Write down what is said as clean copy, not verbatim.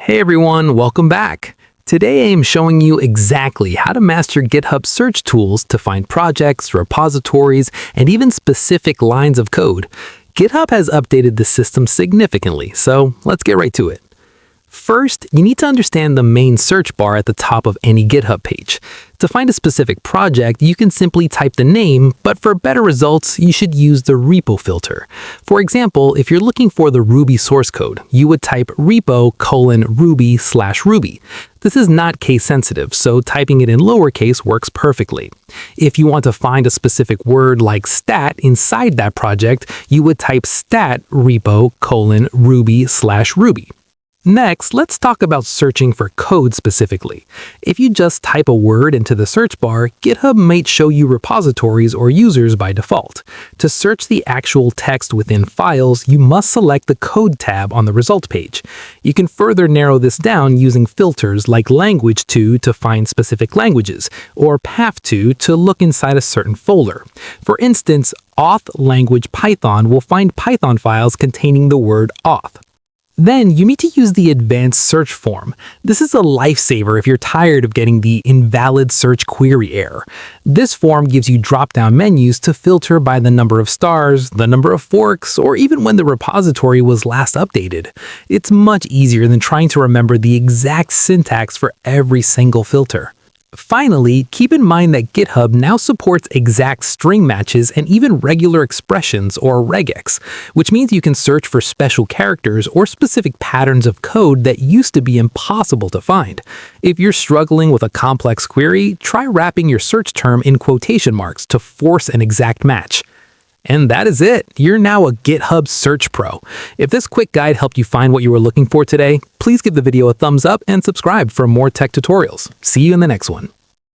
Hey everyone, welcome back. Today I am showing you exactly how to master GitHub search tools to find projects, repositories, and even specific lines of code. GitHub has updated the system significantly, so let's get right to it. First, you need to understand the main search bar at the top of any GitHub page. To find a specific project, you can simply type the name, but for better results, you should use the repo filter. For example, if you're looking for the Ruby source code, you would type repo:/ruby/ruby. This is not case sensitive, so typing it in lowercase works perfectly. If you want to find a specific word like stat inside that project, you would type stat repo:/ruby/ruby. Next, let's talk about searching for code specifically. If you just type a word into the search bar, GitHub might show you repositories or users by default. To search the actual text within files, you must select the Code tab on the result page. You can further narrow this down using filters like Language To find specific languages, or Path To look inside a certain folder. For instance, auth language Python will find Python files containing the word auth. Then you need to use the advanced search form. This is a lifesaver if you're tired of getting the invalid search query error. This form gives you drop-down menus to filter by the number of stars, the number of forks, or even when the repository was last updated. It's much easier than trying to remember the exact syntax for every single filter. Finally, keep in mind that GitHub now supports exact string matches and even regular expressions or regex, which means you can search for special characters or specific patterns of code that used to be impossible to find. If you're struggling with a complex query, try wrapping your search term in quotation marks to force an exact match. And that is it. You're now a GitHub Search Pro. If this quick guide helped you find what you were looking for today, please give the video a thumbs up and subscribe for more tech tutorials. See you in the next one.